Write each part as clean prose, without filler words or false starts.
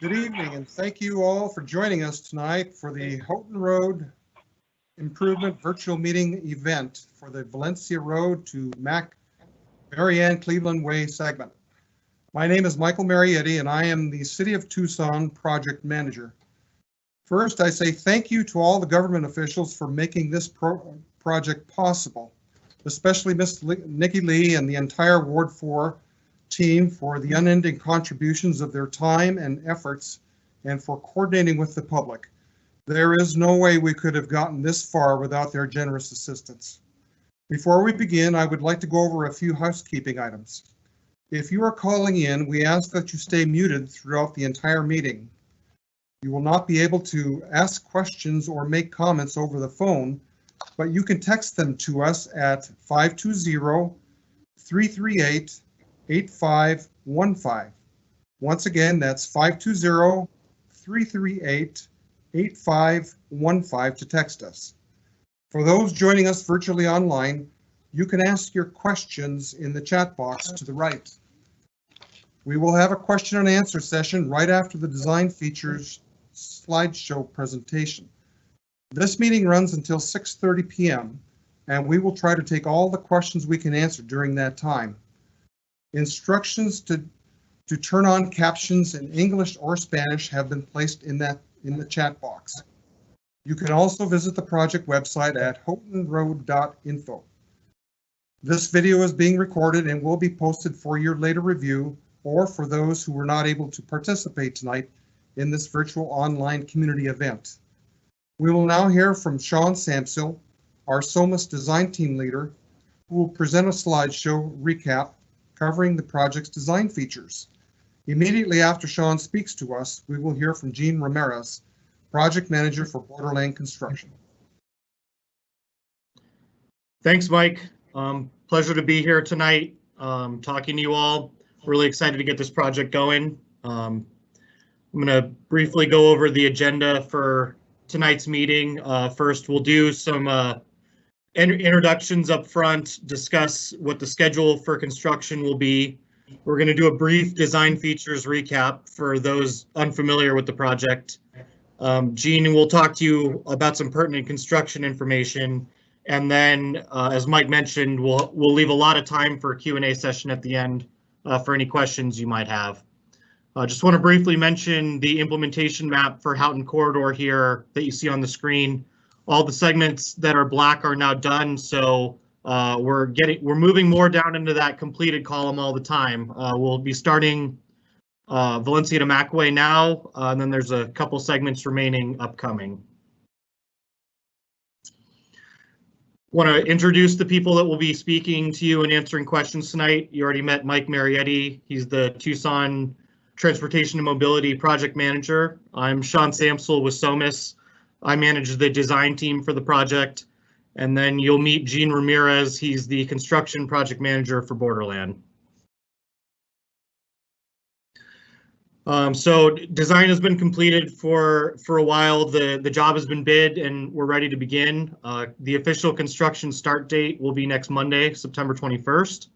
Good evening, and thank you all for joining us tonight for the Houghton Road Improvement Virtual Meeting event for the Valencia Road to Marianne Cleveland Way segment. My name is Michael Marietti, and I am the City of Tucson Project Manager. First, I say thank you to all the government officials for making this project possible, especially Ms. Nikki Lee and the entire Ward 4 team for the unending contributions of their time and efforts and for coordinating with the public. There is no way we could have gotten this far without their generous assistance. Before we begin, I would like to go over a few housekeeping items. If you are calling in, we ask that you stay muted throughout the entire meeting. You will not be able to ask questions or make comments over the phone, but you can text them to us at 520-338-8515. Once again, that's 520-338-8515 to text us. For those joining us virtually online, you can ask your questions in the chat box to the right. We will have a question and answer session right after the design features slideshow presentation. This meeting runs until 6:30 p.m. and we will try to take all the questions we can answer during that time. Instructions to turn on captions in English or Spanish have been placed in the chat box. You can also visit the project website at Houghtonroad.info. This video is being recorded and will be posted for your later review or for those who were not able to participate tonight in this virtual online community event. We will now hear from Sean Samsil, our SOMAS design team leader, who will present a slideshow recap covering the project's design features. Immediately after Sean speaks to us, we will hear from Jean Ramirez, project manager for Borderland Construction. Thanks, Mike. Pleasure to be here tonight, talking to you all. Really excited to get this project going. I'm going to briefly go over the agenda for tonight's meeting. First, we'll do some introductions up front, discuss what the schedule for construction will be. We're going to do a brief design features recap for those unfamiliar with the project. Jean will talk to you about some pertinent construction information. And then, as Mike mentioned, we'll leave a lot of time for a Q&A session at the end for any questions you might have. Just want to briefly mention the implementation map for Houghton Corridor here that you see on the screen. All the segments that are black are now done, so we're moving more down into that completed column all the time. We'll be starting Valencia to Macway now, and then there's a couple segments remaining upcoming. Want to introduce the people that will be speaking to you and answering questions tonight. You already met Mike Marietti. He's the Tucson Transportation and Mobility Project Manager. I'm Sean Samsil with SOMAS. I manage the design team for the project. And then you'll meet Jean Ramirez. He's the construction project manager for Borderland. So design has been completed for a while. The job has been bid and we're ready to begin. The official construction start date will be next Monday, September 21st.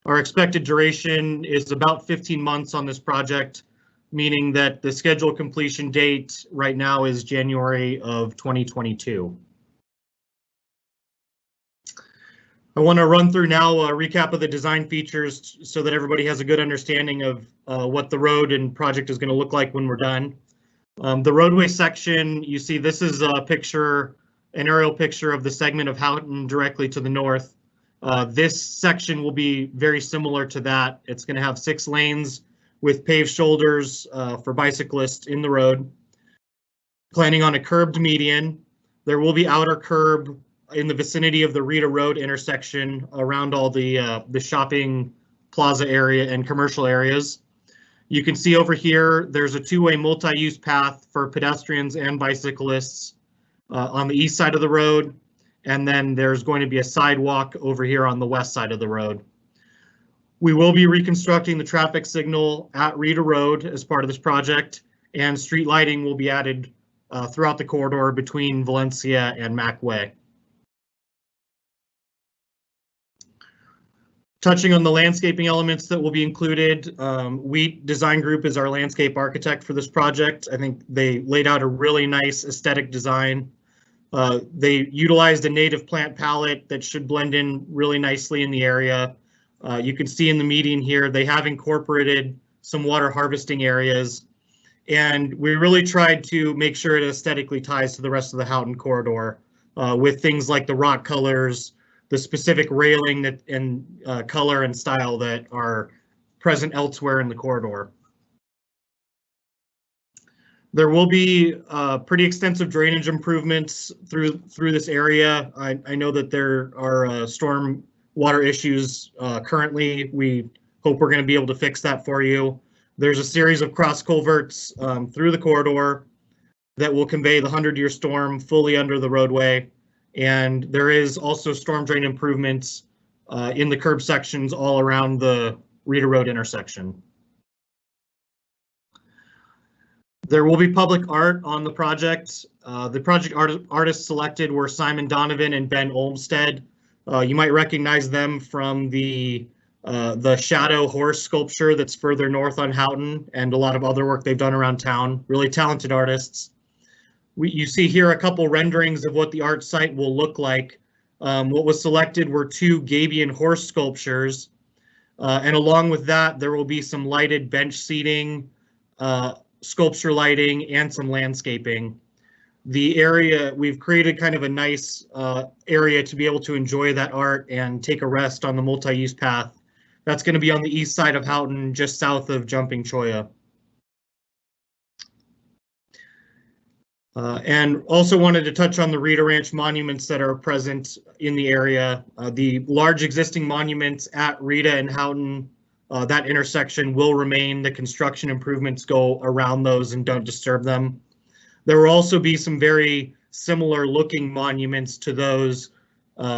Our expected duration is about 15 months on this project, meaning that the scheduled completion date right now is January of 2022. I want to run through now a recap of the design features so that everybody has a good understanding of what the road and project is going to look like when we're done. The roadway section, you see this is a picture, an aerial picture of the segment of Houghton directly to the north. This section will be very similar to that. It's going to have 6 lanes with paved shoulders for bicyclists in the road. Planning on a curbed median. There will be outer curb in the vicinity of the Rita Road intersection around all the shopping plaza area and commercial areas. You can see over here, there's a 2-way multi-use path for pedestrians and bicyclists on the east side of the road. And then there's going to be a sidewalk over here on the west side of the road. We will be reconstructing the traffic signal at Rita Road as part of this project, and street lighting will be added throughout the corridor between Valencia and Macway. Touching on the landscaping elements that will be included, Wheat Design Group is our landscape architect for this project. I think they laid out a really nice aesthetic design. They utilized a native plant palette that should blend in really nicely in the area. You can see in the median here, they have incorporated some water harvesting areas, and we really tried to make sure it aesthetically ties to the rest of the Houghton corridor with things like the rock colors, the specific railing that and color and style that are present elsewhere in the corridor. There will be pretty extensive drainage improvements through this area. I know that there are storm water issues currently. We hope we're going to be able to fix that for you. There's a series of cross culverts through the corridor that will convey the 100-year storm fully under the roadway. And there is also storm drain improvements in the curb sections all around the Reeder Road intersection. There will be public art on the project. The project artists selected were Simon Donovan and Ben Olmsted. You might recognize them from the shadow horse sculpture that's further north on Houghton and a lot of other work they've done around town. Really talented artists. You see here a couple renderings of what the art site will look like. What was selected were 2 Gabion horse sculptures. And along with that, there will be some lighted bench seating, sculpture lighting, and some landscaping. The area, we've created kind of a nice area to be able to enjoy that art and take a rest on the multi-use path. That's going to be on the east side of Houghton, just south of Jumping Cholla. And also wanted to touch on the Reeder Ranch monuments that are present in the area. The large existing monuments at Reeder and Houghton, that intersection will remain. The construction improvements go around those and don't disturb them. There will also be some very similar looking monuments to those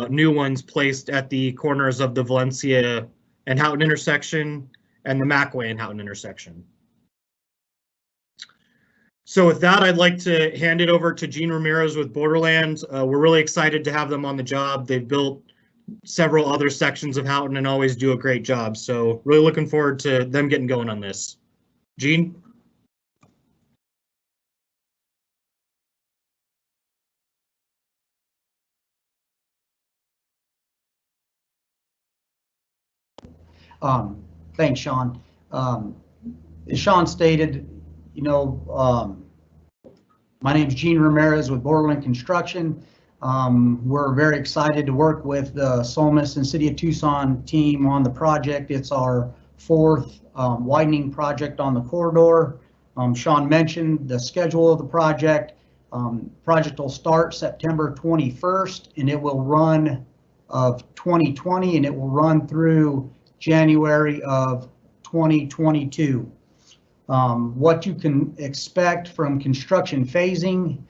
new ones placed at the corners of the Valencia and Houghton intersection and the Macway and Houghton intersection. So with that, I'd like to hand it over to Gene Ramirez with Borderlands. We're really excited to have them on the job. They've built several other sections of Houghton and always do a great job. So really looking forward to them getting going on this. Gene? Thanks, Sean. As Sean stated, my name is Gene Ramirez with Borderland Construction. We're very excited to work with the Solmis and City of Tucson team on the project. It's our 4th widening project on the corridor. Sean mentioned the schedule of the project. Project will start September 21st and it will run of 2020 and it will run through January of 2022. What you can expect from construction phasing,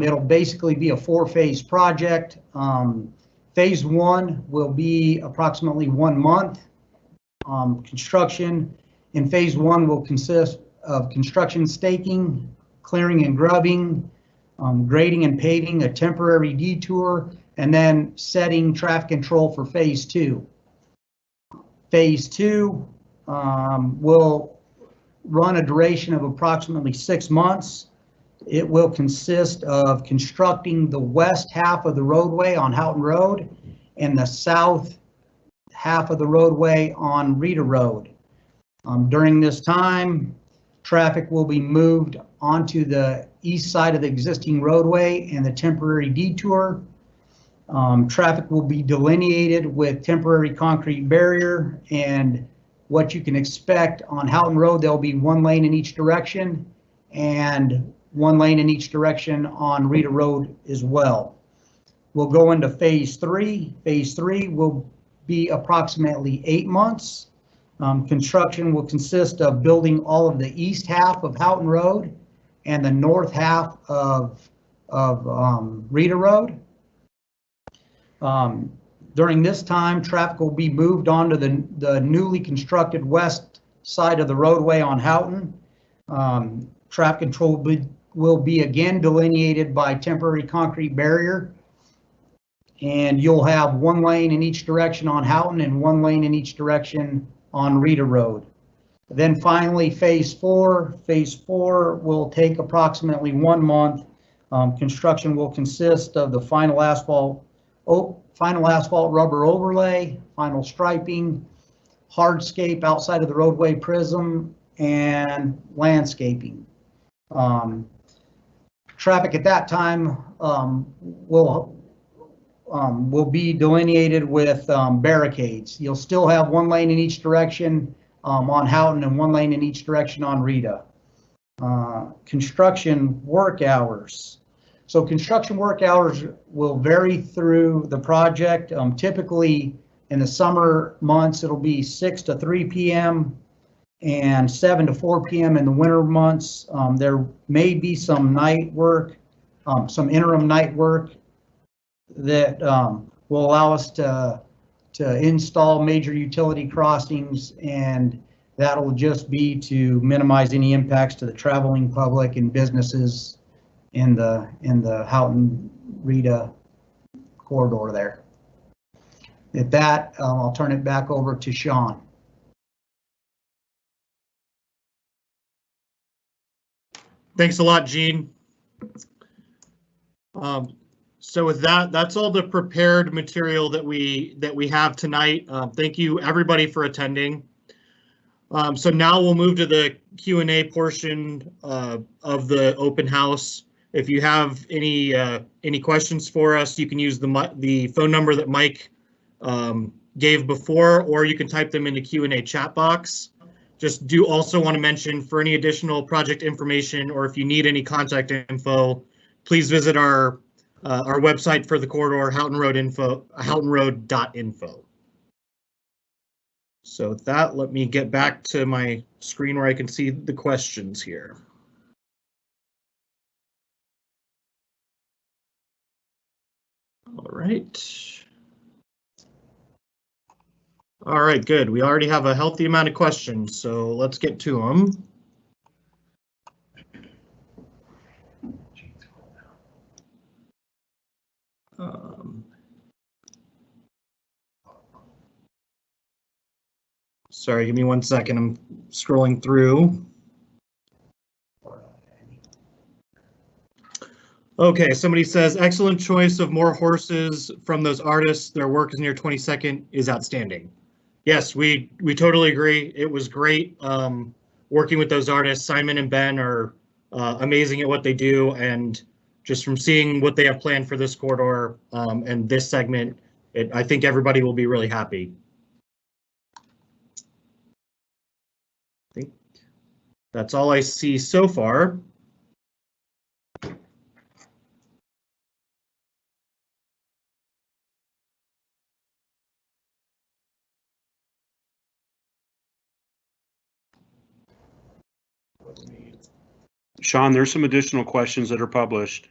it'll basically be a 4-phase project. Phase 1 will be approximately 1 month. Construction in phase 1 will consist of construction staking, clearing and grubbing, grading and paving, a temporary detour, and then setting traffic control for phase 2. Phase 2 will run a duration of approximately 6 months. It will consist of constructing the west half of the roadway on Houghton Road and the south half of the roadway on Reeder Road. During this time, traffic will be moved onto the east side of the existing roadway and the temporary detour. Traffic will be delineated with temporary concrete barrier, and what you can expect on Houghton Road, there'll be 1 lane in each direction and 1 lane in each direction on Reeder Road as well. We'll go into phase 3. Phase 3 will be approximately 8 months. Construction will consist of building all of the east half of Houghton Road and the north half of Reeder Road. During this time, traffic will be moved onto the newly constructed west side of the roadway on Houghton. Traffic control will be again delineated by temporary concrete barrier. and you'll have one lane in each direction on Houghton and one lane in each direction on Rita Road. Then finally, phase four. Phase four will take approximately 1 month. Construction will consist of the final asphalt rubber overlay, final striping, hardscape outside of the roadway prism, and landscaping. Traffic at that time will be delineated with barricades. You'll still have one lane in each direction on Houghton and one lane in each direction on Rita. Construction work hours. So construction work hours will vary through the project. Typically in the summer months, it'll be 6 to 3 p.m. and 7 to 4 p.m. in the winter months. There may be some night work, some interim night work that will allow us to install major utility crossings, and that'll just be to minimize any impacts to the traveling public and businesses in the Houghton-Rita corridor there. At that, I'll turn it back over to Sean. Thanks a lot, Gene. So with that, that's all the prepared material that we have tonight. Thank you everybody for attending. So now we'll move to the Q&A portion of the open house. If you have any questions for us, you can use the phone number that Mike gave before, or you can type them in the Q&A chat box. Just do also want to mention, for any additional project information, or if you need any contact info, please visit our website for the corridor, Houghtonroad.info. So with that, let me get back to my screen where I can see the questions here. All right. All right, good. We already have a healthy amount of questions, so let's get to them. Sorry, give me 1 second. I'm scrolling through. Okay, somebody says, excellent choice of more horses from those artists. Their work is near 22nd is outstanding. Yes, we totally agree. It was great working with those artists. Simon and Ben are amazing at what they do, and just from seeing what they have planned for this corridor and this segment, I think everybody will be really happy. I think that's all I see so far. Sean, there's some additional questions that are published.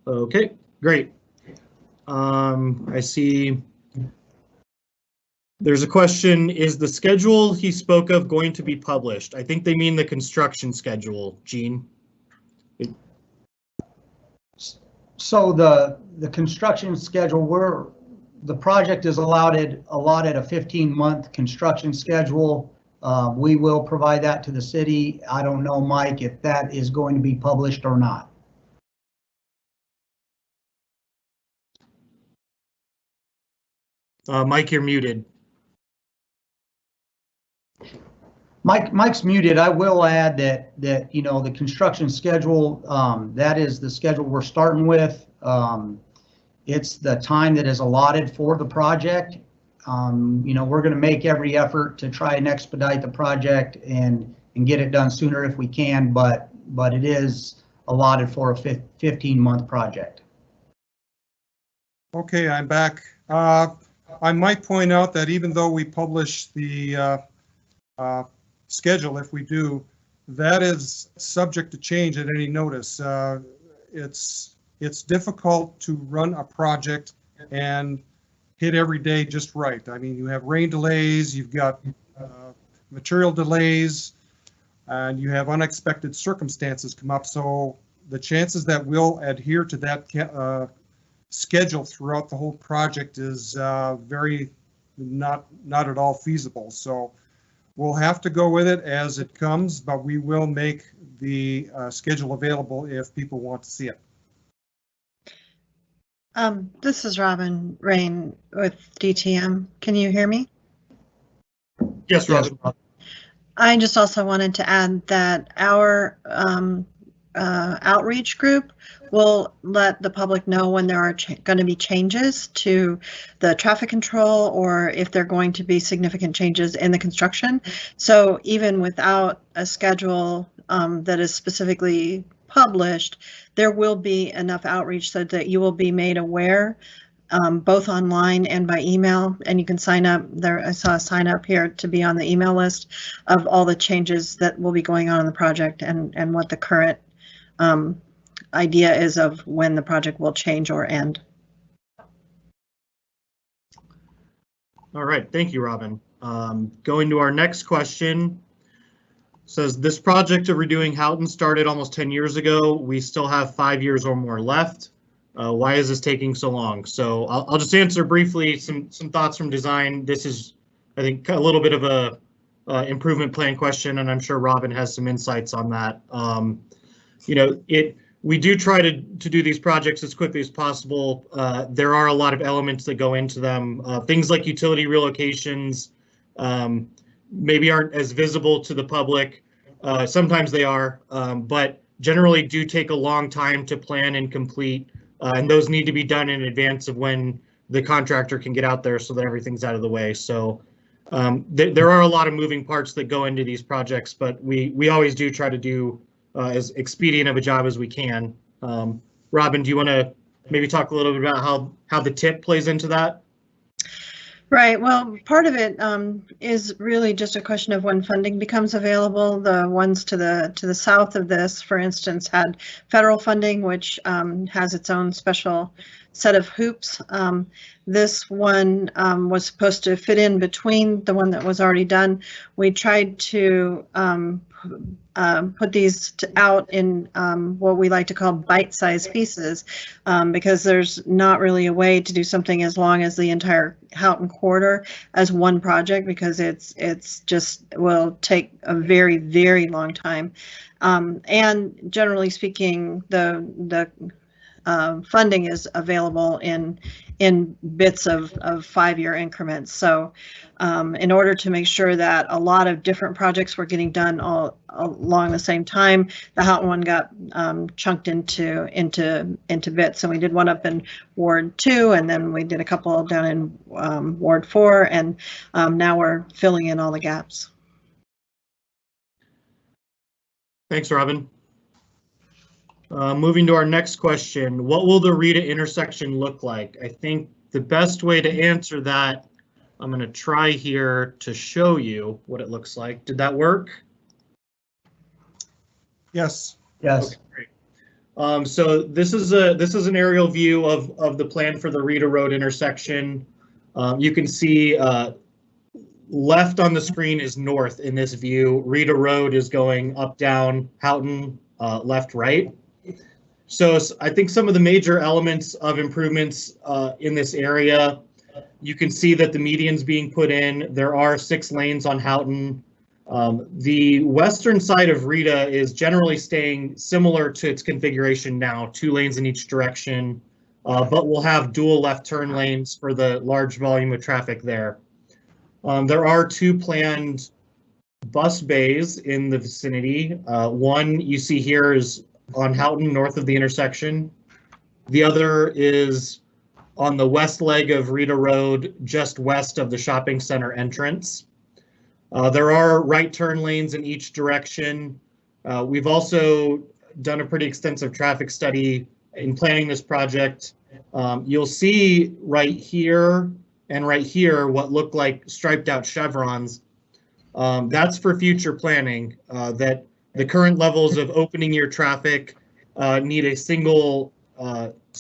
Okay, great. I see there's a question, is the schedule he spoke of going to be published? I think they mean the construction schedule, Gene. So the construction schedule, the project is allotted a 15-month construction schedule. We will provide that to the city. I don't know, Mike, if that is going to be published or not. Mike, you're muted. Mike's muted. I will add that you know, the construction schedule, that is the schedule we're starting with. It's the time that is allotted for the project. You know, we're going to make every effort to try and expedite the project and get it done sooner if we can, but it is allotted for a 15-month project. Okay, I'm back. I might point out that even though we publish the schedule, if we do, that is subject to change at any notice. It's difficult to run a project and hit every day just right. I mean, you have rain delays, you've got material delays, and you have unexpected circumstances come up. So the chances that we'll adhere to that schedule throughout the whole project is very not at all feasible. So we'll have to go with it as it comes, but we will make the schedule available if people want to see it. This is Robin Rain with DTM. Can you hear me? Yes, Robin. I just also wanted to add that our outreach group will let the public know when there are going to be changes to the traffic control or if there are going to be significant changes in the construction. So even without a schedule that is specifically published, there will be enough outreach so that you will be made aware, both online and by email, and you can sign up there. I saw a sign up here to be on the email list of all the changes that will be going on in the project and what the current idea is of when the project will change or end. All right, thank you, Robin. Going to our next question. Says, this project of redoing Houghton started almost 10 years ago. We still have 5 years or more left. Why is this taking so long? So I'll just answer briefly some thoughts from design. This is, I think, a little bit of a improvement plan question, and I'm sure Robin has some insights on that. We do try to do these projects as quickly as possible. There are a lot of elements that go into them. Things like utility relocations maybe aren't as visible to the public. Sometimes they are, but generally do take a long time to plan and complete. And those need to be done in advance of when the contractor can get out there so that everything's out of the way. So there are a lot of moving parts that go into these projects, but we always do try to do as expedient of a job as we can. Robin, do you want to maybe talk a little bit about how the tip plays into that? Right. Well, part of it is really just a question of when funding becomes available. The ones to the south of this, for instance, had federal funding, which has its own special set of hoops. This one was supposed to fit in between the one that was already done. We tried to put these out in what we like to call bite-sized pieces, because there's not really a way to do something as long as the entire Houghton corridor as one project, because it's just will take a very, very long time. And generally speaking, the funding is available in bits of 5-year increments. So in order to make sure that a lot of different projects were getting done all along the same time, the Houghton one got chunked into bits. So we did one up in Ward 2, and then we did a couple down in Ward 4, and now we're filling in all the gaps. Thanks, Robin. Moving to our next question, what will the Rita intersection look like? I think the best way to answer that, I'm going to try here to show you what it looks like. Did that work? Yes. Yes. Okay, great. So this is an aerial view of the plan for the Rita Road intersection. You can see left on the screen is north in this view. Rita Road is going up, down, Houghton, left, right. So I think some of the major elements of improvements in this area, you can see that the median's being put in. There are 6 lanes on Houghton. The western side of Rita is generally staying similar to its configuration now, 2 lanes in each direction, but we'll have dual left turn lanes for the large volume of traffic there. There are 2 planned bus bays in the vicinity. One you see here is on Houghton, north of the intersection. The other is on the west leg of Rita Road, just west of the shopping center entrance. There are right turn lanes in each direction. We've also done a pretty extensive traffic study in planning this project. You'll see right here and right here what look like striped out chevrons. That's for future planning, that the current levels of opening your traffic need a single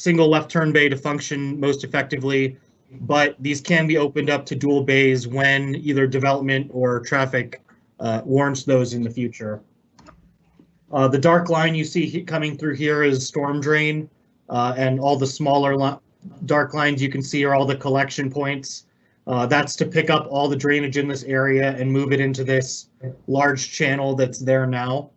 left turn bay to function most effectively, but these can be opened up to dual bays when either development or traffic warrants those in the future. The dark line you see coming through here is storm drain, and all the smaller dark lines you can see are all the collection points. That's to pick up all the drainage in this area and move it into this large channel that's there now.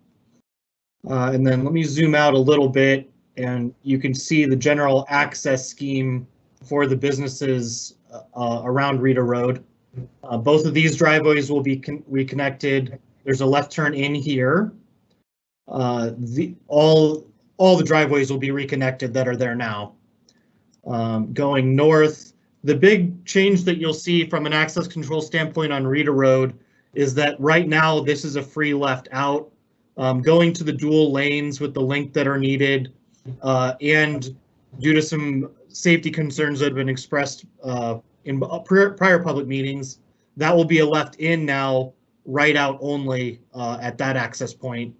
And then let me zoom out a little bit, and you can see the general access scheme for the businesses around Rita Road. Both of these driveways will be reconnected. There's a left turn in here. All the driveways will be reconnected that are there now. Going north, the big change that you'll see from an access control standpoint on Rita Road is that right now this is a free left out. Going to the dual lanes with the length that are needed, and due to some safety concerns that have been expressed in prior public meetings, that will be a left in now, right out only at that access point.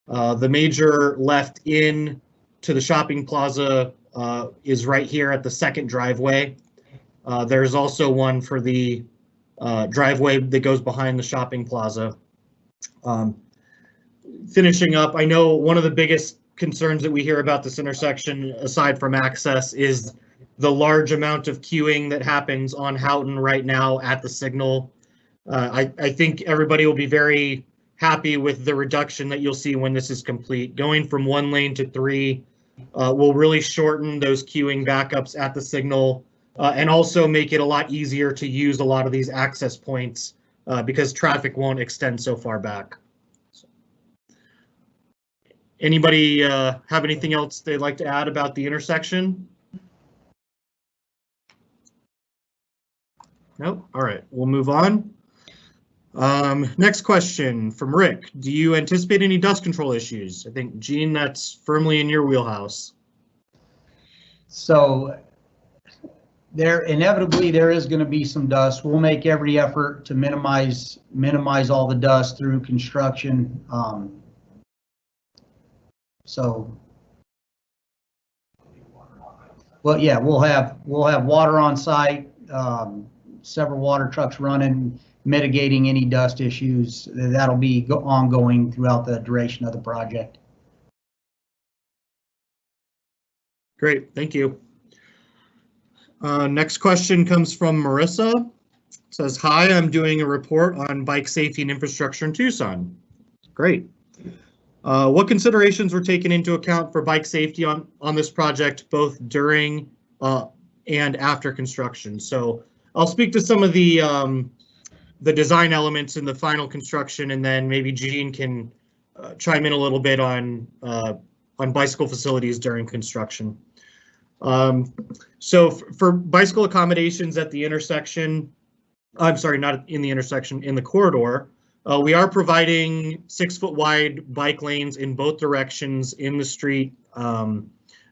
The major left in to the shopping plaza is right here at the second driveway. There's also one for the driveway that goes behind the shopping plaza. Finishing up, I know one of the biggest concerns that we hear about this intersection, aside from access, is the large amount of queuing that happens on Houghton right now at the signal. I think everybody will be very happy with the reduction that you'll see when this is complete. Going from 1 lane to 3 will really shorten those queuing backups at the signal, and also make it a lot easier to use a lot of these access points because traffic won't extend so far back. Anybody have anything else they'd like to add about the intersection? Nope. All right, we'll move on. Next question from Rick. Do you anticipate any dust control issues? I think, Gene, that's firmly in your wheelhouse. So inevitably there is going to be some dust. We'll make every effort to minimize all the dust through construction. Well, yeah, we'll have water on site, several water trucks running, mitigating any dust issues. That'll be ongoing throughout the duration of the project. Great, thank you. Next question comes from Marissa. It says, hi, I'm doing a report on bike safety and infrastructure in Tucson. Great. What considerations were taken into account for bike safety on this project, both during and after construction? So I'll speak to some of the design elements in the final construction, and then maybe Gene can chime in a little bit on bicycle facilities during construction. So for bicycle accommodations at the intersection, I'm sorry, not in the intersection, in the corridor, we are providing 6-foot wide bike lanes in both directions in the street.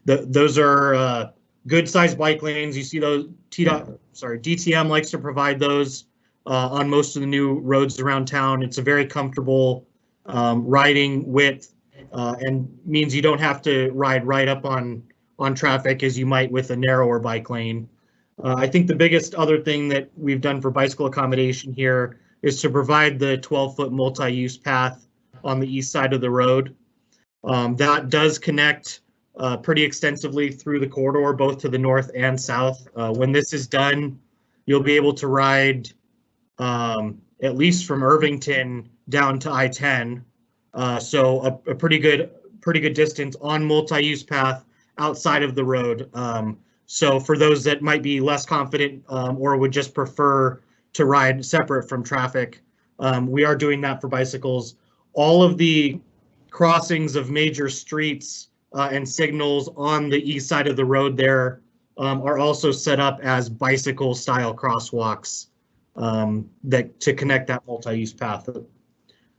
Those are good sized bike lanes. You see those, DTM likes to provide those on most of the new roads around town. It's a very comfortable riding width and means you don't have to ride right up on traffic as you might with a narrower bike lane. I think the biggest other thing that we've done for bicycle accommodation here is to provide the 12-foot multi-use path on the east side of the road. That does connect pretty extensively through the corridor, both to the north and south. When this is done, you'll be able to ride at least from Irvington down to I-10. So a pretty good distance on multi-use path outside of the road. So for those that might be less confident or would just prefer to ride separate from traffic, we are doing that for bicycles. All of the crossings of major streets and signals on the east side of the road there are also set up as bicycle style crosswalks that to connect that multi-use path.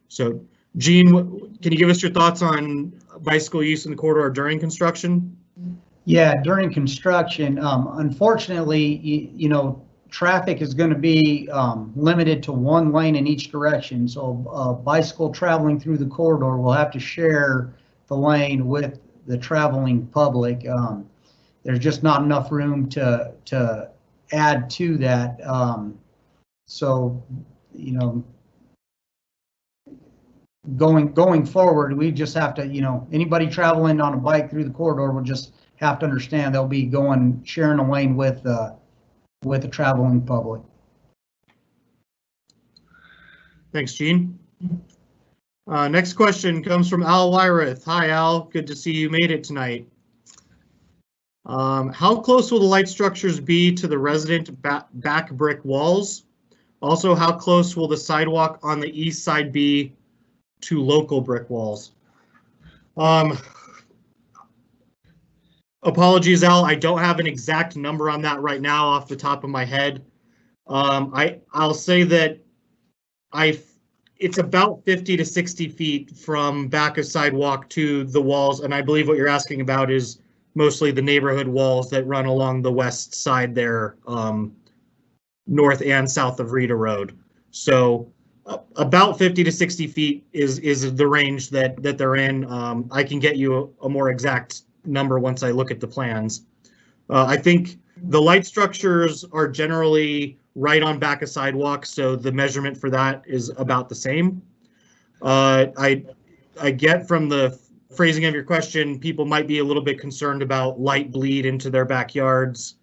So Gene, can you give us your thoughts on bicycle use in the corridor during construction? Yeah, during construction, unfortunately, traffic is going to be limited to 1 lane in each direction. So a bicycle traveling through the corridor will have to share the lane with the traveling public. There's just not enough room to add to that. So, going forward, we just have to, anybody traveling on a bike through the corridor will just have to understand they'll be sharing a lane with the traveling public. Thanks, Gene. Next question comes from Al Wyrith. Hi, Al. Good to see you made it tonight. How close will the light structures be to the resident back brick walls? Also, how close will the sidewalk on the east side be to local brick walls? Apologies, Al. I don't have an exact number on that right now off the top of my head. I'll say that it's about 50 to 60 feet from back of sidewalk to the walls, and I believe what you're asking about is mostly the neighborhood walls that run along the west side there, north and south of Rita Road. So about 50 to 60 feet is the range that they're in. I can get you a more exact number once I look at the plans. I think the light structures are generally right on back of sidewalk, so the measurement for that is about the same. I get from the phrasing of your question, people might be a little bit concerned about light bleed into their backyards.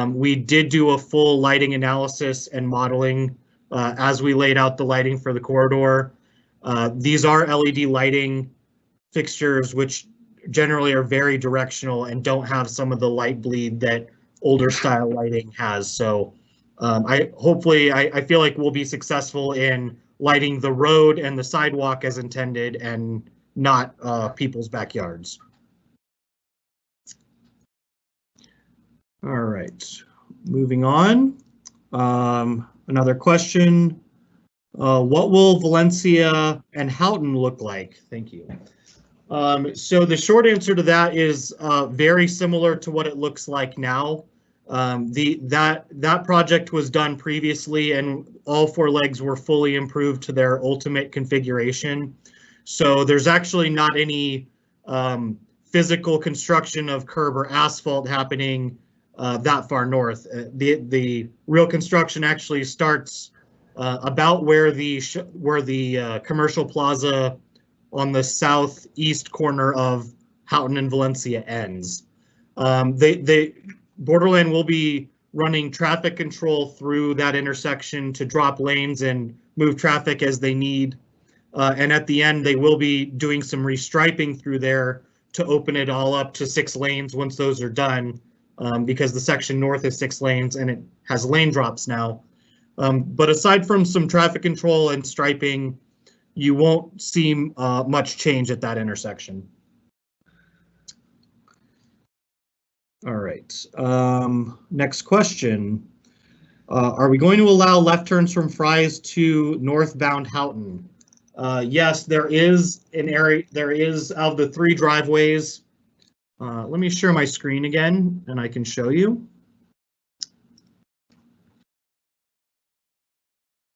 We did do a full lighting analysis and modeling as we laid out the lighting for the corridor. These are LED lighting fixtures, which generally are very directional and don't have some of the light bleed that older style lighting has. So I feel like we'll be successful in lighting the road and the sidewalk as intended and not people's backyards. All right, moving on. Another question. What will Valencia and Houghton look like? Thank you. So the short answer to that is very similar to what it looks like now. That project was done previously, and all four legs were fully improved to their ultimate configuration. So there's actually not any physical construction of curb or asphalt happening that far north. The real construction actually starts about where the commercial plaza on the southeast corner of Houghton and Valencia ends. Borderland will be running traffic control through that intersection to drop lanes and move traffic as they need. And at the end, they will be doing some restriping through there to open it all up to 6 lanes once those are done, because the section north is 6 lanes and it has lane drops now. But aside from some traffic control and striping, you won't see much change at that intersection. All right, next question. Are we going to allow left turns from Fry's to northbound Houghton? Yes, there is an area, of the 3 driveways. Let me share my screen again and I can show you.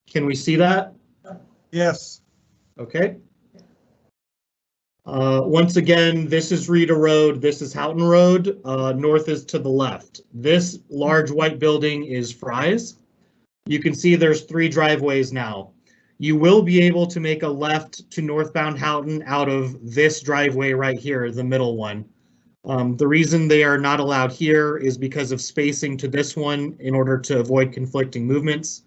Can we see that? Yes. Okay. Once again, this is Rita Road, this is Houghton Road, north is to the left. This large white building is Fry's. You can see there's 3 driveways now. You will be able to make a left to northbound Houghton out of this driveway right here, the middle one. The reason they are not allowed here is because of spacing to this one in order to avoid conflicting movements.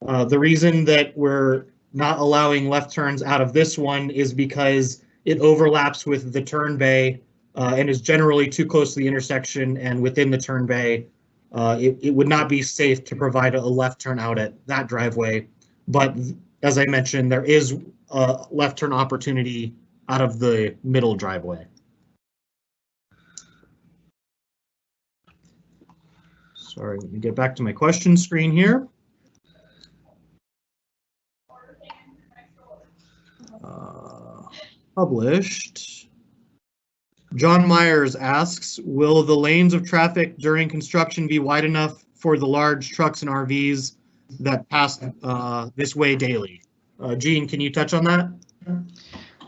The reason that we're not allowing left turns out of this one is because it overlaps with the turn bay and is generally too close to the intersection, and within the turn bay, it would not be safe to provide a left turn out at that driveway. But as I mentioned, there is a left turn opportunity out of the middle driveway. Sorry, let me get back to my question screen here. Published. John Myers asks, will the lanes of traffic during construction be wide enough for the large trucks and RVs that pass this way daily? Gene, can you touch on that?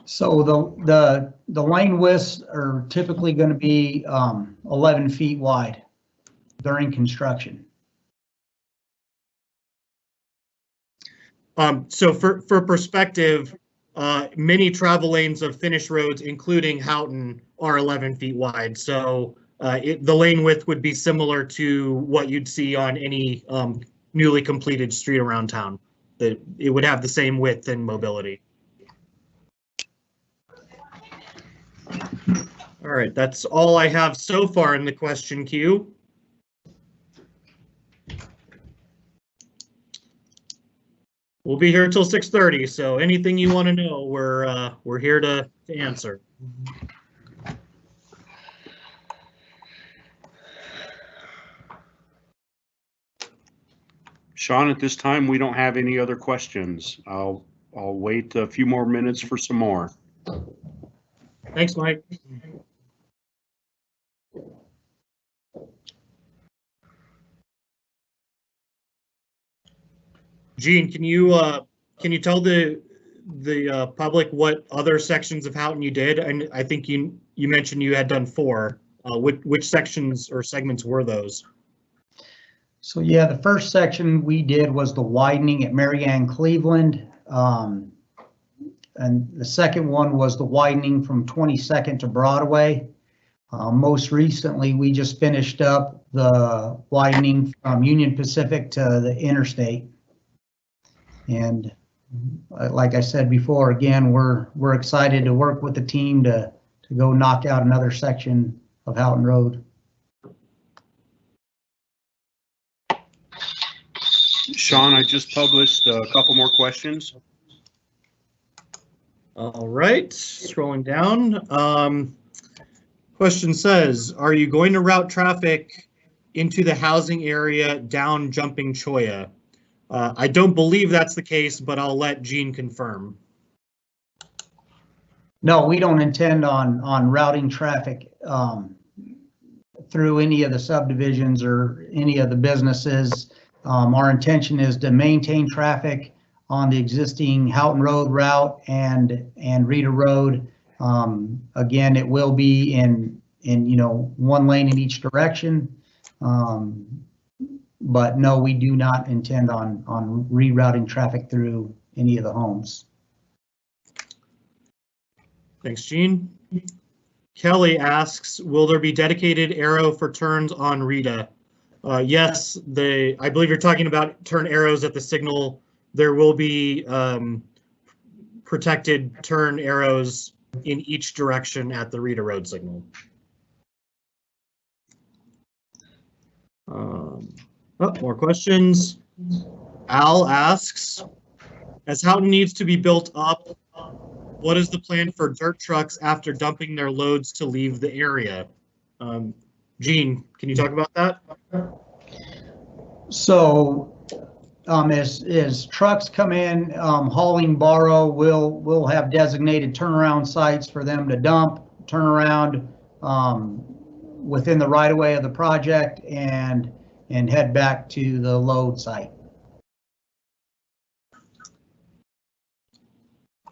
So the lane widths are typically going to be 11 feet wide during construction. So for perspective, many travel lanes of finished roads, including Houghton, are 11 feet wide. So the lane width would be similar to what you'd see on any newly completed street around town. That it would have the same width and mobility. All right, that's all I have so far in the question queue. We'll be here till 6:30, so anything you want to know, we're here to answer. Sean, at this time, we don't have any other questions. I'll wait a few more minutes for some more. Thanks, Mike. Gene, can you tell the public what other sections of Houghton you did? And I think you mentioned you had done 4. Which sections or segments were those? So yeah, the first section we did was the widening at Marianne Cleveland. And the second one was the widening from 22nd to Broadway. Most recently, we just finished up the widening from Union Pacific to the interstate. And like I said before, again, we're excited to work with the team to go knock out another section of Houghton Road. Sean, I just published a couple more questions. All right, scrolling down. Question says, are you going to route traffic into the housing area down Jumping Cholla? I don't believe that's the case, but I'll let Gene confirm. No, we don't intend on routing traffic through any of the subdivisions or any of the businesses. Our intention is to maintain traffic on the existing Houghton Road route and Rita Road. Again, it will be in one lane in each direction. But no, we do not intend on rerouting traffic through any of the homes. Thanks, Gene. Kelly asks, will there be dedicated arrow for turns on Rita? Yes, I believe you're talking about turn arrows at the signal. There will be protected turn arrows in each direction at the Rita Road signal. More questions. Al asks, as Houghton needs to be built up, what is the plan for dirt trucks after dumping their loads to leave the area? Gene, can you talk about that? So as trucks come in hauling borrow, we'll have designated turnaround sites for them to dump, turn around within the right of way of the project and head back to the load site.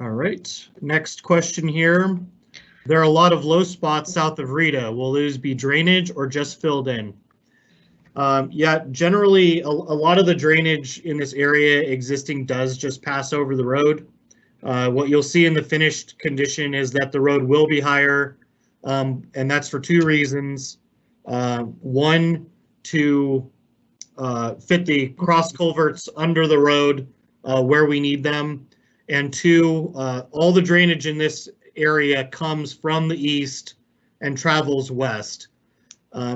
All right, next question here. There are a lot of low spots south of Rita. Will those be drainage or just filled in? Yeah, generally a lot of the drainage in this area existing does just pass over the road. What you'll see in the finished condition is that the road will be higher, and that's for 2 reasons. One, to fit the cross culverts under the road where we need them, and 2, all the drainage in this area comes from the east and travels west.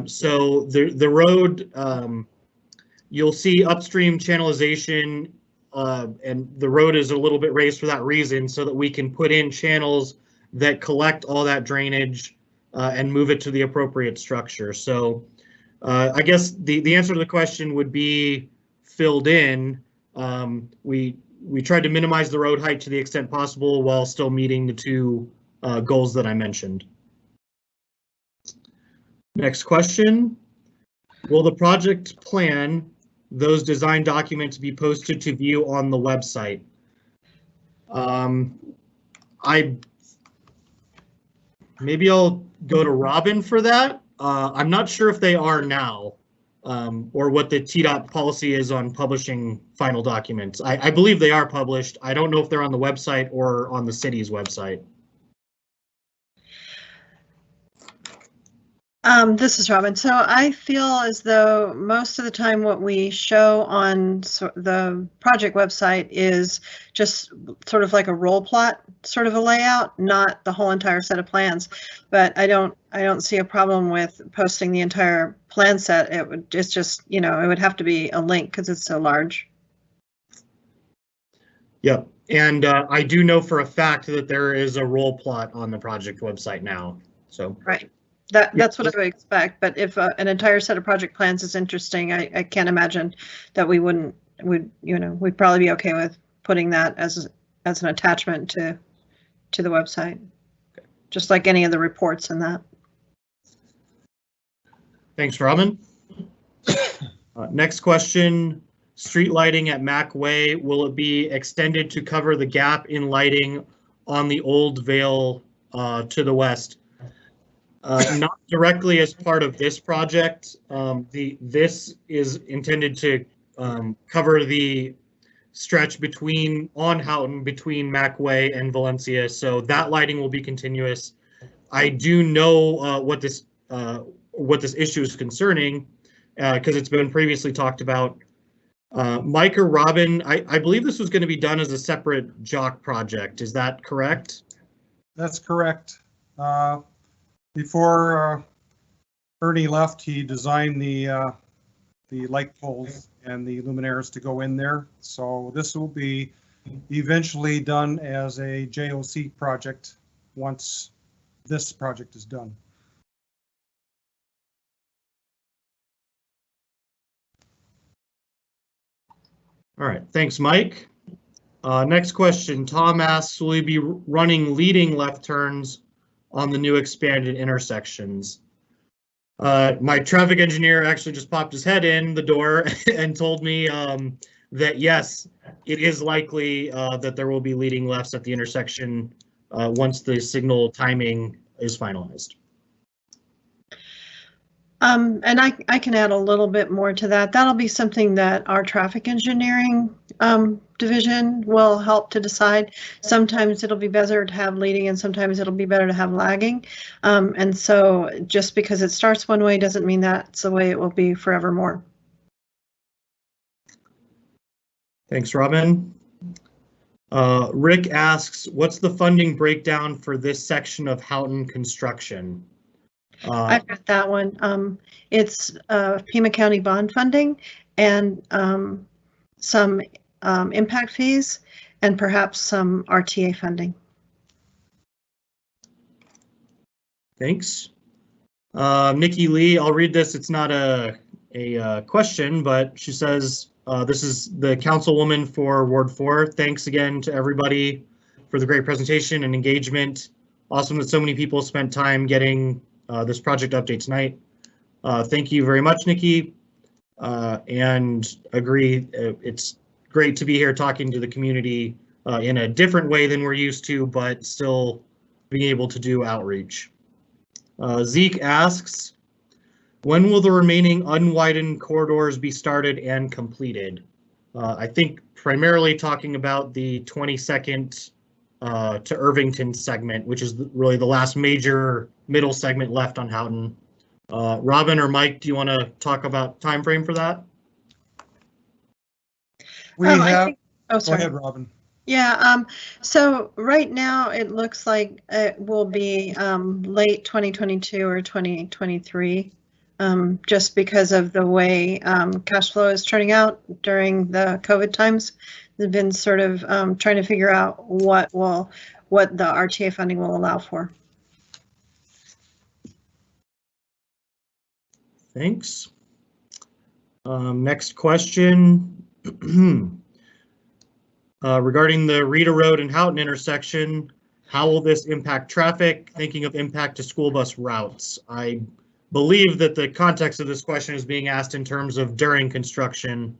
So the road, you'll see upstream channelization, and the road is a little bit raised for that reason, so that we can put in channels that collect all that drainage and move it to the appropriate structure. So I guess the answer to the question would be filled in. We tried to minimize the road height to the extent possible while still meeting the 2 goals that I mentioned. Next question. Will the project plan, those design documents, be posted to view on the website? Maybe I'll go to Robin for that. I'm not sure if they are now, or what the TDOT policy is on publishing final documents. I believe they are published. I don't know if they're on the website or on the city's website. This is Robin. So I feel as though most of the time what we show on the project website is just sort of like a roll plot, sort of a layout, not the whole entire set of plans. But I don't see a problem with posting the entire plan set. It's just, you know, it would have to be a link because it's so large. Yep. And I do know for a fact that there is a roll plot on the project website now. So right. That's what I would expect, but if an entire set of project plans is interesting, I can't imagine that we'd probably be okay with putting that as an attachment to the website, just like any of the reports and that. Thanks, Robin. Next question, street lighting at Mac Way, will it be extended to cover the gap in lighting on the old Vale to the west? Not directly as part of this project. This is intended to cover the stretch on Houghton between Mac Way and Valencia, so that lighting will be continuous. I do know what this issue is concerning because it's been previously talked about. Mike or Robin, I believe this was going to be done as a separate JOC project. Is that correct? That's correct. Before Ernie left, he designed the light poles and the luminaires to go in there. So this will be eventually done as a JOC project once this project is done. All right, thanks, Mike. Next question, Tom asks, will you be running leading left turns on the new expanded intersections? My traffic engineer actually just popped his head in the door and told me that yes, it is likely that there will be leading lefts at the intersection once the signal timing is finalized. And I can add a little bit more to that. That'll be something that our traffic engineering division will help to decide. Sometimes it'll be better to have leading and sometimes it'll be better to have lagging. And so just because it starts one way doesn't mean that's the way it will be forevermore. Thanks, Robin. Rick asks, what's the funding breakdown for this section of Houghton construction? I've got that one. It's Pima County bond funding and some impact fees and perhaps some RTA funding. Thanks. Nikki Lee, I'll read this. It's not a question, but she says, this is the councilwoman for Ward 4. Thanks again to everybody for the great presentation and engagement. Awesome that so many people spent time getting this project update tonight. Thank you very much, Nikki, and agree. It's great to be here talking to the community in a different way than we're used to, but still being able to do outreach. Zeke asks, when will the remaining unwidened corridors be started and completed? I think primarily talking about the 22nd to Irvington segment, which is really the last major middle segment left on Houghton. Robin or Mike, do you want to talk about time frame for that? Go ahead, Robin. Yeah, so right now it looks like it will be late 2022 or 2023, just because of the way cash flow is turning out during the COVID times. They've been sort of trying to figure out what the RTA funding will allow for. Thanks. Next question. Regarding the Rita Road and Houghton intersection, how will this impact traffic? Thinking of impact to school bus routes. I believe that the context of this question is being asked in terms of during construction.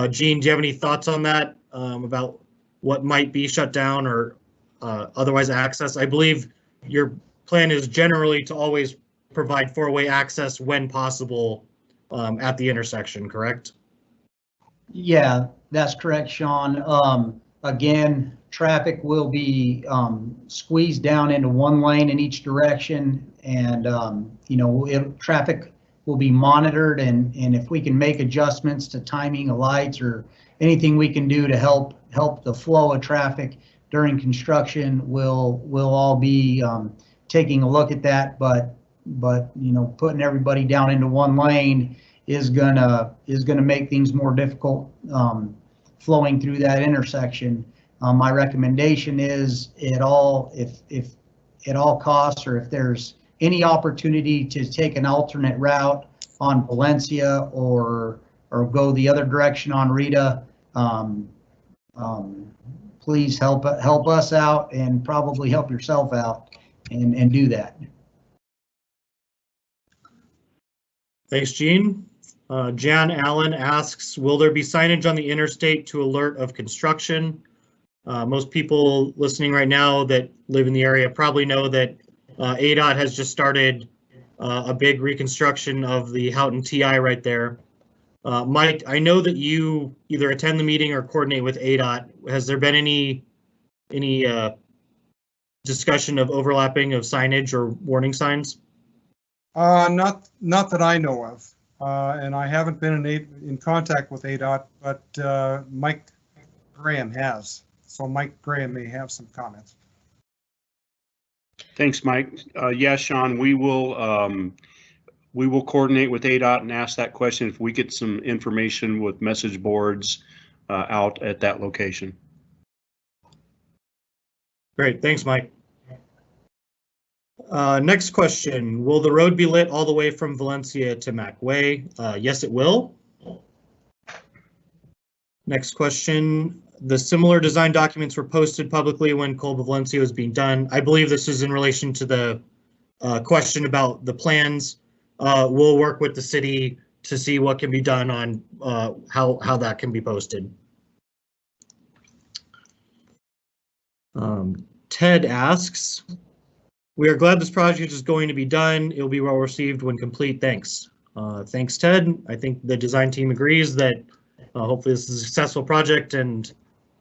Gene, do you have any thoughts on that about what might be shut down or otherwise access? I believe your plan is generally to always provide four-way access when possible at the intersection, correct? Yeah, that's correct, Sean. Again, traffic will be squeezed down into one lane in each direction, and traffic will be monitored, and if we can make adjustments to timing of lights or anything we can do to help the flow of traffic during construction, we'll all be taking a look at that. But putting everybody down into one lane is gonna make things more difficult flowing through that intersection. My recommendation is if at all costs, or if there's any opportunity to take an alternate route on Valencia or go the other direction on Rita, please help us out, and probably help yourself out and do that. Thanks, Gene. Jan Allen asks, will there be signage on the interstate to alert of construction? Most people listening right now that live in the area probably know that ADOT has just started a big reconstruction of the Houghton TI right there. Mike, I know that you either attend the meeting or coordinate with ADOT. Has there been any discussion of overlapping of signage or warning signs? Not that I know of, and I haven't been in contact with ADOT, but Mike Graham has. So Mike Graham may have some comments. Thanks, Mike. Yeah, Sean, we will coordinate with ADOT and ask that question if we get some information with message boards out at that location. Great, thanks, Mike. Next question, will the road be lit all the way from Valencia to Mac Way? Yes, it will. Next question, the similar design documents were posted publicly when Colba Valencia was being done. I believe this is in relation to the question about the plans. We'll work with the city to see what can be done on how that can be posted. Ted asks, we are glad this project is going to be done. It will be well received when complete. Thanks. Thanks, Ted. I think the design team agrees that hopefully this is a successful project, and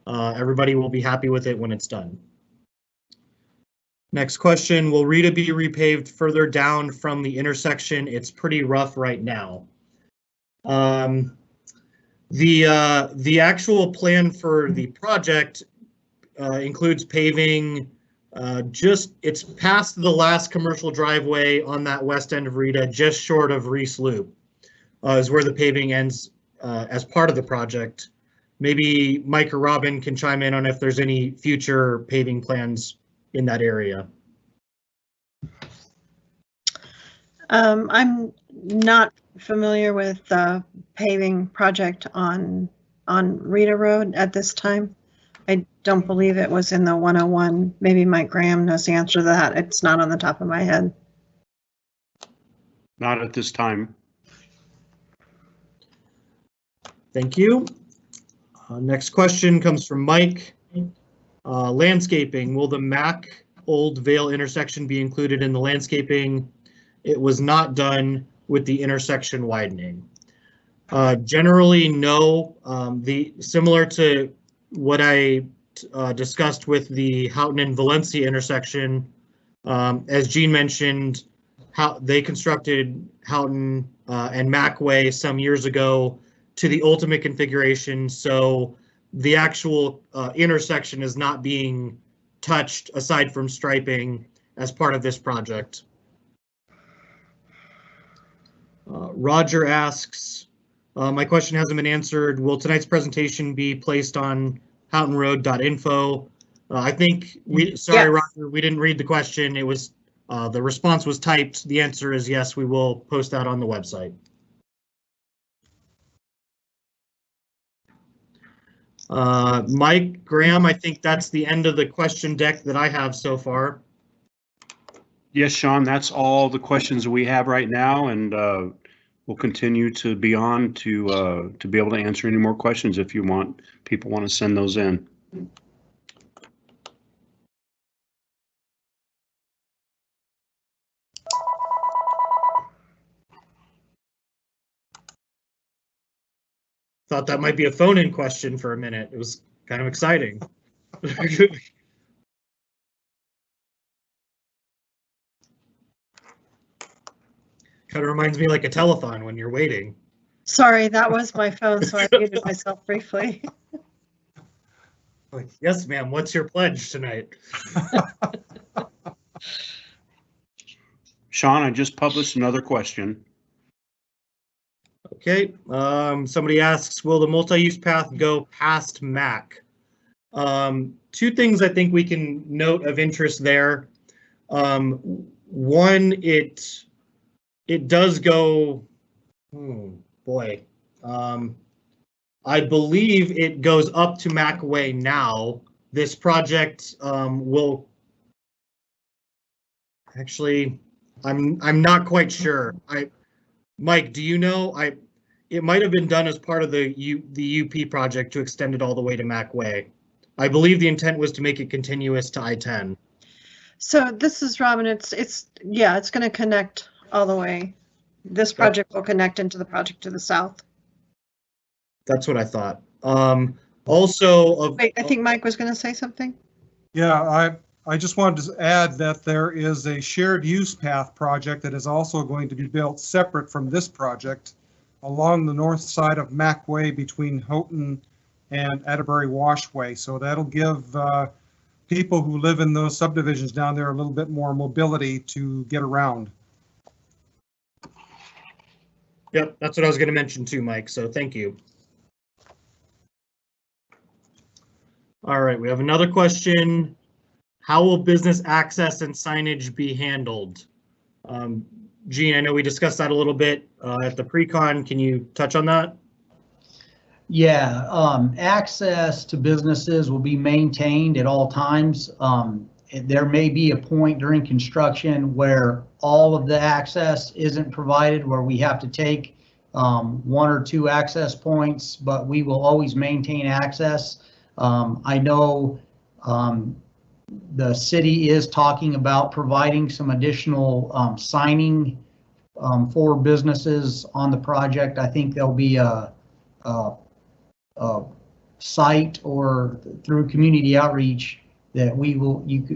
everybody will be happy with it when it's done. Next question, will Rita be repaved further down from the intersection? It's pretty rough right now. The actual plan for the project includes paving it's past the last commercial driveway on that west end of Rita, just short of Reese Loop, is where the paving ends as part of the project. Maybe Mike or Robin can chime in on if there's any future paving plans in that area. I'm not familiar with the paving project on Rita Road at this time. I don't believe it was in the 101. Maybe Mike Graham knows the answer to that. It's not on the top of my head. Not at this time. Thank you. Next question comes from Mike. Landscaping, will the Mac Old Vale intersection be included in the landscaping? It was not done with the intersection widening. Generally, no. Similar to what I discussed with the Houghton and Valencia intersection, as Gene mentioned, how they constructed Houghton and Mac Way some years ago to the ultimate configuration, so the actual intersection is not being touched aside from striping as part of this project. Roger asks, my question hasn't been answered. Will tonight's presentation be placed on Houghtonroad.info? I think sorry, yes. Roger, we didn't read the question. It was, the response was typed. The answer is yes, we will post that on the website. Mike Graham, I think that's the end of the question deck that I have so far. Yes, Sean, that's all the questions we have right now, and we'll continue to be on to be able to answer any more questions if you want. People want to send those in. Thought that might be a phone-in question for a minute. It was kind of exciting. Kind of reminds me like a telethon when you're waiting. Sorry, that was my phone, so I muted myself briefly. Like, yes, ma'am, what's your pledge tonight? Sean, I just published another question. Okay, somebody asks, will the multi-use path go past Mac? Two things I think we can note of interest there. One, it does go, boy. I believe it goes up to Mac Way now. This project will actually, I'm not quite sure. Mike, do you know? It might have been done as part of the UP project to extend it all the way to Mac Way. I believe the intent was to make it continuous to I-10. So this is Robin. It's going to connect all the way. This project will connect into the project to the south. That's what I thought. Also, Wait, I think Mike was going to say something. Yeah, I just wanted to add that there is a shared use path project that is also going to be built separate from this project along the north side of Mac Way between Houghton and Atterbury Washway. So that'll give people who live in those subdivisions down there a little bit more mobility to get around. Yep, that's what I was going to mention too, Mike. So thank you. All right, we have another question. How will business access and signage be handled? Gene, I know we discussed that a little bit at the pre-con. Can you touch on that? Yeah, access to businesses will be maintained at all times. There may be a point during construction where all of the access isn't provided, where we have to take one or two access points, but we will always maintain access. I know the city is talking about providing some additional signing for businesses on the project. I think there'll be a site or through community outreach that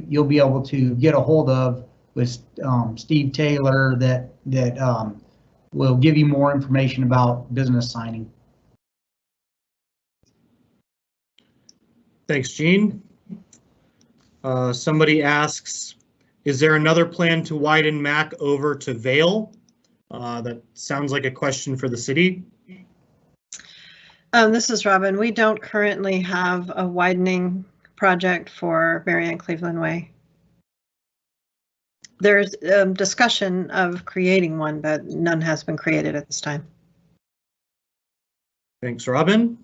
you'll be able to get a hold of with Steve Taylor that will give you more information about business signing. Thanks, Gene. Somebody asks, is there another plan to widen Mac over to Vale? That sounds like a question for the city. This is Robin. We don't currently have a widening project for Marianne Cleveland Way. There's discussion of creating one, but none has been created at this time. Thanks, Robin.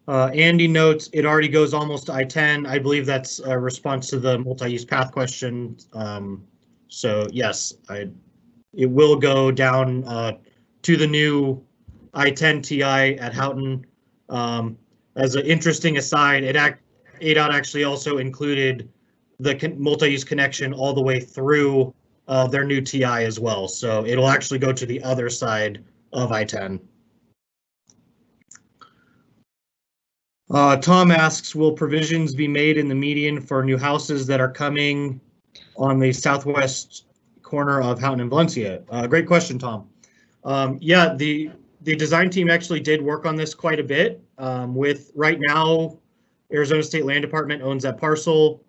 Andy notes it already goes almost to I-10. I believe that's a response to the multi-use path question. So yes, it will go down to the new I-10 TI at Houghton. As an interesting aside, ADOT actually also included the multi-use connection all the way through their new TI as well. So it'll actually go to the other side of I-10. Tom asks, will provisions be made in the median for new houses that are coming on the southwest corner of Houghton and Valencia? Great question, Tom. Yeah, the design team actually did work on this quite a bit. With right now, Arizona State Land Department owns that parcel,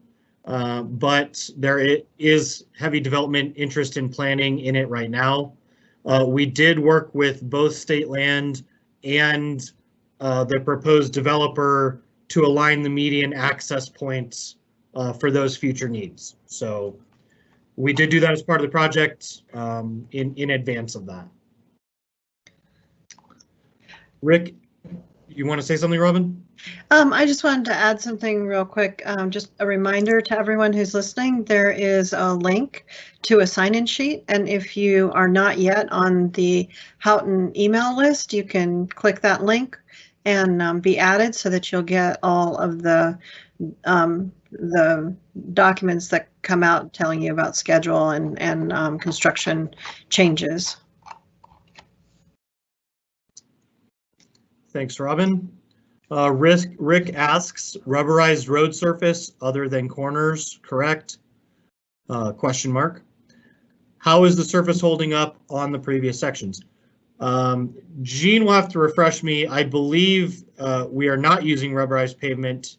but there is heavy development interest in planning in it right now. We did work with both state land and the proposed developer to align the median access points for those future needs. So we did do that as part of the project in advance of that. Rick, you want to say something, Robin? I just wanted to add something real quick. Just a reminder to everyone who's listening, there is a link to a sign-in sheet. And if you are not yet on the Houghton email list, you can click that link and be added so that you'll get all of the documents that come out telling you about schedule and construction changes. Thanks, Robin. Rick asks, rubberized road surface other than corners, correct? Question mark. How is the surface holding up on the previous sections? Gene will have to refresh me. I believe we are not using rubberized pavement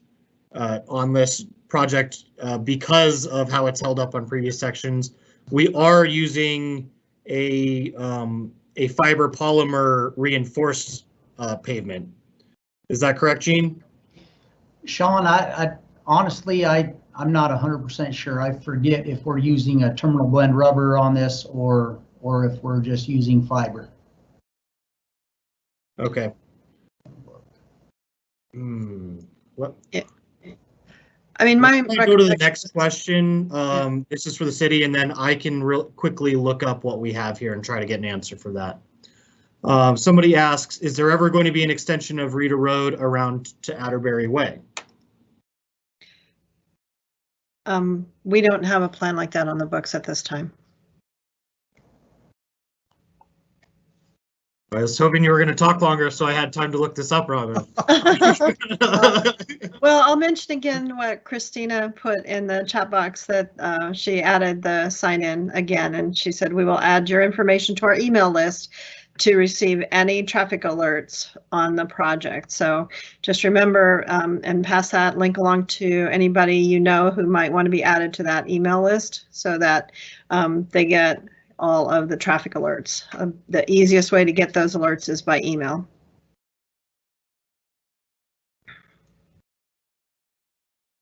on this project because of how it's held up on previous sections. We are using a fiber polymer reinforced pavement. Is that correct, Gene? Sean, I honestly, I'm not 100% sure. I forget if we're using a terminal blend rubber on this or if we're just using fiber. Okay. What? I mean, my Go to the next question. This is for the city, and then I can quickly look up what we have here and try to get an answer for that. Somebody asks, is there ever going to be an extension of Rita Road around to Atterbury Way? We don't have a plan like that on the books at this time. I was hoping you were going to talk longer, so I had time to look this up, Robin. Well, I'll mention again what Christina put in the chat box, that she added the sign in again, and she said, we will add your information to our email list to receive any traffic alerts on the project. So just remember and pass that link along to anybody you know who might want to be added to that email list so that they get all of the traffic alerts. The easiest way to get those alerts is by email.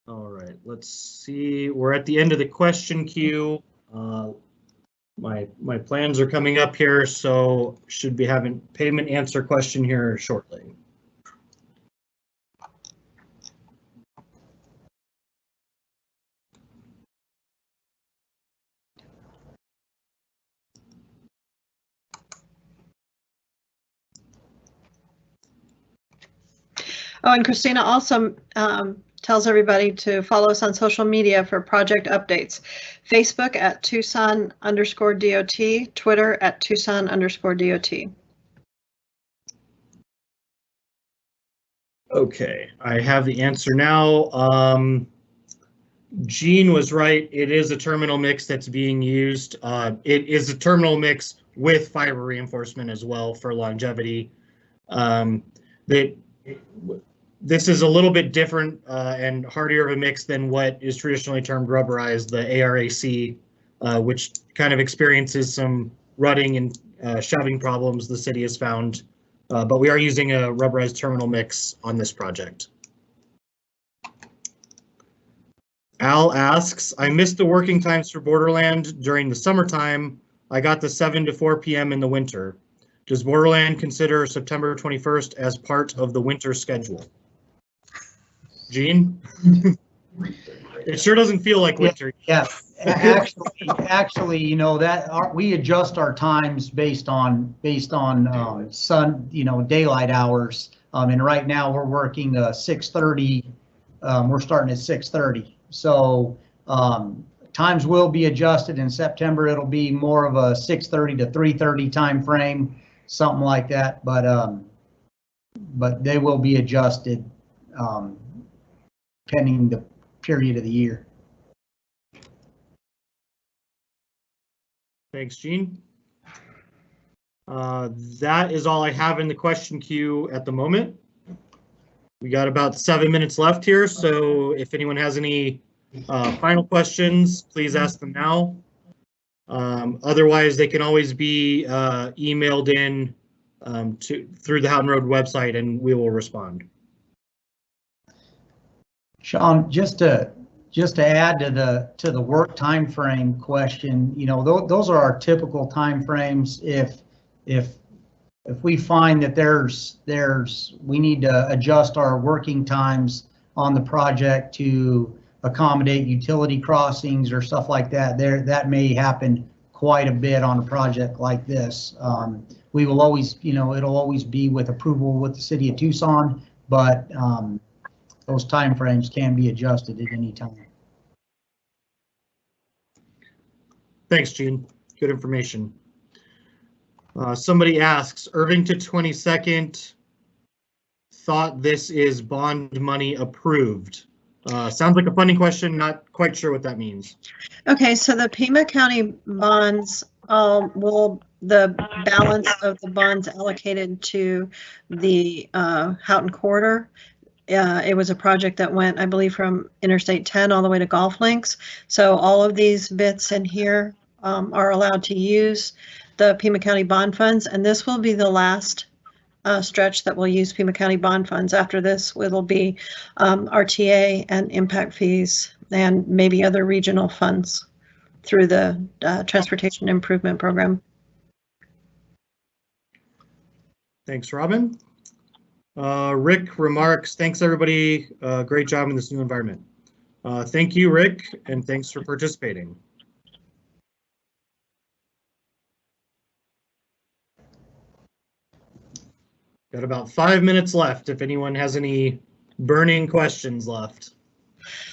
All right, let's see. We're at the end of the question queue. My plans are coming up here, so should be having payment answer question here shortly. Oh, and Christina also tells everybody to follow us on social media for project updates. Facebook at Tucson_DOT, Twitter at Tucson_DOT. Okay, I have the answer now. Gene was right. It is a terminal mix that's being used. It is a terminal mix with fiber reinforcement as well for longevity. This is a little bit different and hardier of a mix than what is traditionally termed rubberized, the ARAC, which kind of experiences some rutting and shoving problems the city has found. But we are using a rubberized terminal mix on this project. Al asks, I missed the working times for Borderland during the summertime. I got the 7 to 4 p.m. in the winter. Does Borderland consider September 21st as part of the winter schedule? Gene? It sure doesn't feel like winter. Yeah, actually, you know, that we adjust our times based on sun, you know, daylight hours. And right now we're working 6:30. We're starting at 6:30. So times will be adjusted in September. It'll be more of a 6:30 to 3:30 time frame, something like that. But they will be adjusted pending the period of the year. Thanks, Gene. That is all I have in the question queue at the moment. We got about 7 minutes left here, so if anyone has any final questions, please ask them now. Otherwise, they can always be emailed in through the Houghton Road website, and we will respond. Sean, just to add to the work time frame question, you know, those are our typical time frames. If we find that we need to adjust our working times on the project to accommodate utility crossings or stuff like that, that may happen quite a bit on a project like this. We will always, you know, it'll always be with approval with the city of Tucson, but those timeframes can be adjusted at any time. Thanks, Gene. Good information. Somebody asks, Irvington 22nd thought this is bond money approved? Sounds like a funding question, not quite sure what that means. Okay, so the Pima County bonds the balance of the bonds allocated to the Houghton corridor. It was a project that went, I believe, from Interstate 10 all the way to Golf Links. So all of these bits in here are allowed to use the Pima County bond funds, and this will be the last stretch that will use Pima County bond funds. After this, it'll be RTA and impact fees and maybe other regional funds through the Transportation Improvement Program. Thanks, Robin. Rick remarks, thanks everybody. Great job in this new environment. Thank you, Rick, and thanks for participating. Got about 5 minutes left if anyone has any burning questions left.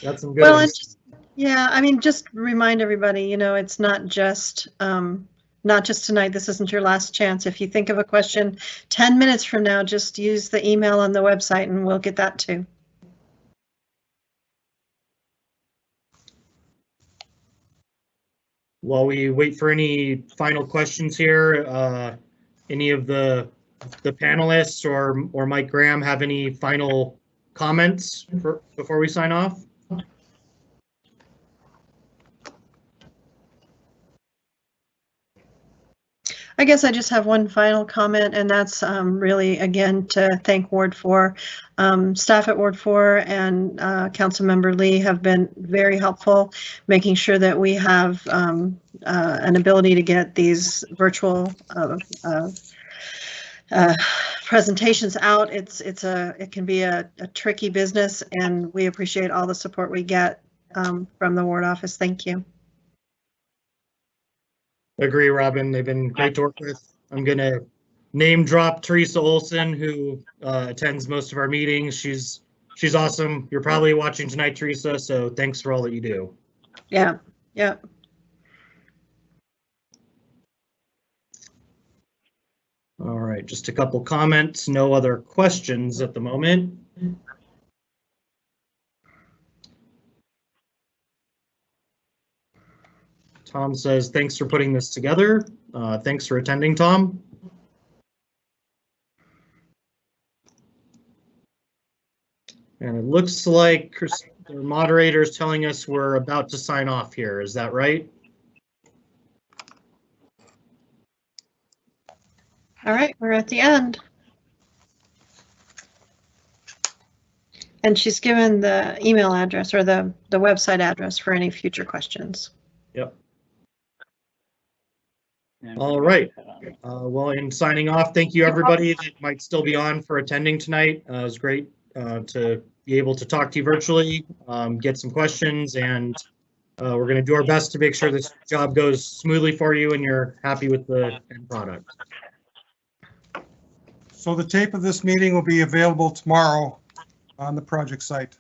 Got some good ones. Yeah, I mean, just remind everybody, you know, it's not just tonight. This isn't your last chance. If you think of a question 10 minutes from now, just use the email on the website and we'll get that too. While we wait for any final questions here, any of the panelists or Mike Graham have any final comments before we sign off? I guess I just have one final comment, and that's really, again, to thank Ward 4. Staff at Ward 4 and Councilmember Lee have been very helpful, making sure that we have an ability to get these virtual presentations out. It can be a tricky business, and we appreciate all the support we get from the Ward office. Thank you. Agree, Robin. They've been great to work with. I'm going to name drop Teresa Olson, who attends most of our meetings. She's awesome. You're probably watching tonight, Teresa, so thanks for all that you do. Yeah, yeah. All right, just a couple comments. No other questions at the moment. Tom says, thanks for putting this together. Thanks for attending, Tom. And it looks like the moderator is telling us we're about to sign off here. Is that right? All right, we're at the end. And she's given the email address or the website address for any future questions. Yep. All right. Well, in signing off, thank you everybody that might still be on for attending tonight. It was great to be able to talk to you virtually, get some questions, and we're going to do our best to make sure this job goes smoothly for you and you're happy with the end product. So the tape of this meeting will be available tomorrow on the project site.